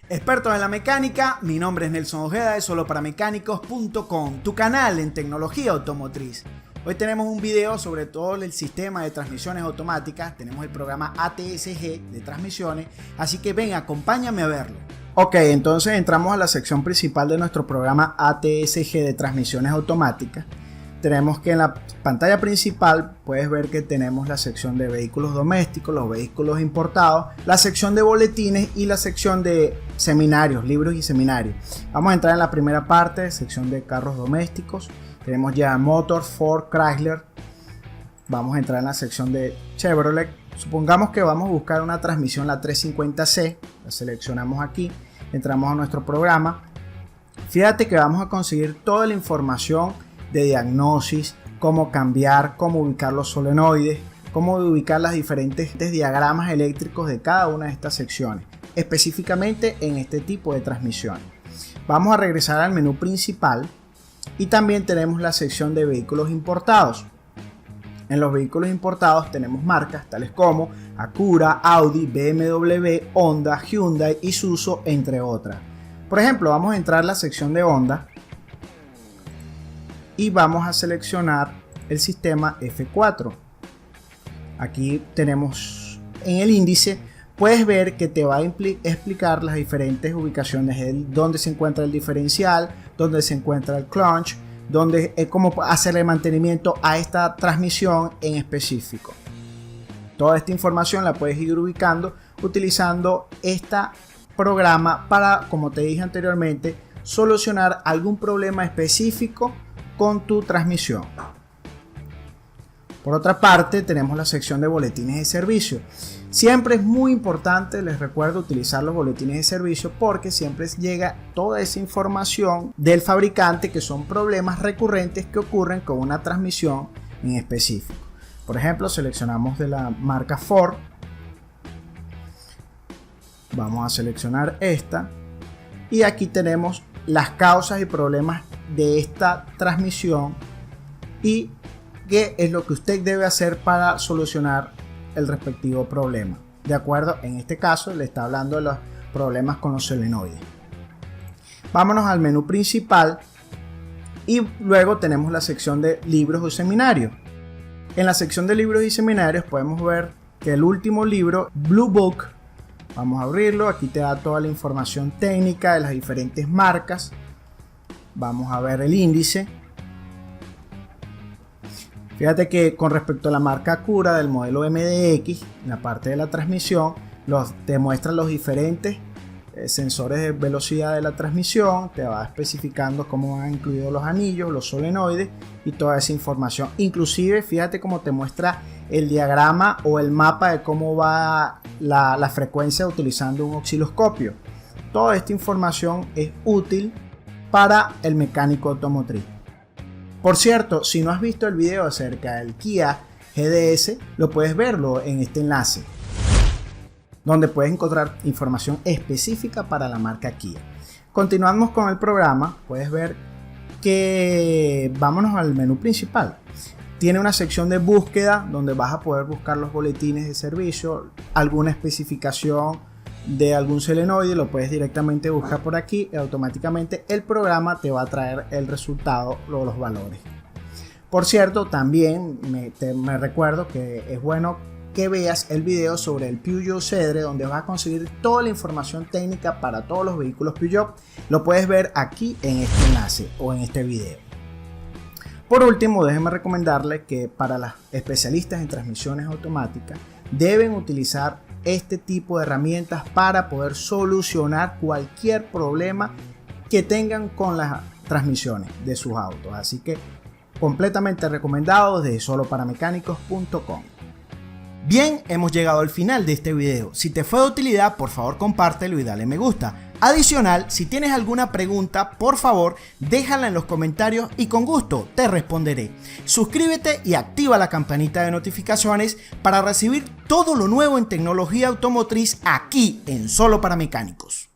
Expertos en la mecánica, mi nombre es Nelson Ojeda de soloparamecánicos.com, tu canal en tecnología automotriz. Hoy tenemos un video sobre todo el sistema de transmisiones automáticas, tenemos el programa ATSG de transmisiones, así que ven, acompáñame a verlo. Ok, entonces entramos a la sección principal de nuestro programa ATSG de transmisiones automáticas. Tenemos que en la pantalla principal puedes ver que tenemos la sección de vehículos domésticos, los vehículos importados, la sección de boletines y la sección de seminarios, libros y seminarios. Vamos a entrar en la primera parte, sección de carros domésticos. Tenemos ya Motors, Ford, Chrysler. Vamos a entrar en la sección de Chevrolet. Supongamos que vamos a buscar una transmisión, la 350C. La seleccionamos aquí, entramos a nuestro programa. Fíjate que vamos a conseguir toda la información de diagnosis, cómo cambiar, cómo ubicar los solenoides, cómo ubicar los diferentes diagramas eléctricos de cada una de estas secciones, específicamente en este tipo de transmisiones. Vamos a regresar al menú principal y también tenemos la sección de vehículos importados. En los vehículos importados tenemos marcas tales como Acura, Audi, BMW, Honda, Hyundai, Isuzu, entre otras. Por ejemplo, vamos a entrar a la sección de Honda y vamos a seleccionar el sistema F4. Aquí tenemos en el índice, puedes ver que te va a explicar las diferentes ubicaciones, donde se encuentra el diferencial, donde se encuentra el clutch, donde es cómo hacerle mantenimiento a esta transmisión en específico. Toda esta información la puedes ir ubicando utilizando este programa para, como te dije anteriormente, solucionar algún problema específico con tu transmisión. Por otra parte, tenemos la sección de boletines de servicio. Siempre es muy importante, les recuerdo, utilizar los boletines de servicio porque siempre llega toda esa información del fabricante, que son problemas recurrentes que ocurren con una transmisión en específico. Por ejemplo, seleccionamos de la marca Ford. Vamos a seleccionar esta y aquí tenemos las causas y problemas de esta transmisión y qué es lo que usted debe hacer para solucionar el respectivo problema. De acuerdo, en este caso le está hablando de los problemas con los solenoides. Vámonos al menú principal y luego tenemos la sección de libros y seminarios. En la sección de libros y seminarios podemos ver que el último libro, Blue Book, vamos a abrirlo, aquí te da toda la información técnica de las diferentes marcas. Vamos a ver el índice. Fíjate que con respecto a la marca Acura del modelo MDX, en la parte de la transmisión, te muestra los diferentes sensores de velocidad de la transmisión, te va especificando cómo van incluidos los anillos, los solenoides y toda esa información. Inclusive, fíjate cómo te muestra el diagrama o el mapa de cómo va la frecuencia utilizando un osciloscopio. Toda esta información es útil para el mecánico automotriz. Por cierto, si no has visto el video acerca del Kia GDS, lo puedes verlo en este enlace, donde puedes encontrar información específica para la marca Kia. Continuamos con el programa, puedes ver que vámonos al menú principal. Tiene una sección de búsqueda donde vas a poder buscar los boletines de servicio, alguna especificación de algún solenoide, lo puedes directamente buscar por aquí y automáticamente el programa te va a traer el resultado o los valores. Por cierto, también me recuerdo que es bueno que veas el video sobre el Peugeot Cedre, donde vas a conseguir toda la información técnica para todos los vehículos Peugeot. Lo puedes ver aquí en este enlace o en este video. Por último, déjenme recomendarles que para las especialistas en transmisiones automáticas deben utilizar este tipo de herramientas para poder solucionar cualquier problema que tengan con las transmisiones de sus autos. Así que completamente recomendado desde soloparamecánicos.com. Bien, hemos llegado al final de este video. Si te fue de utilidad, por favor compártelo y dale me gusta. Adicional, si tienes alguna pregunta, por favor déjala en los comentarios y con gusto te responderé. Suscríbete y activa la campanita de notificaciones para recibir todo lo nuevo en tecnología automotriz aquí en Solo para Mecánicos.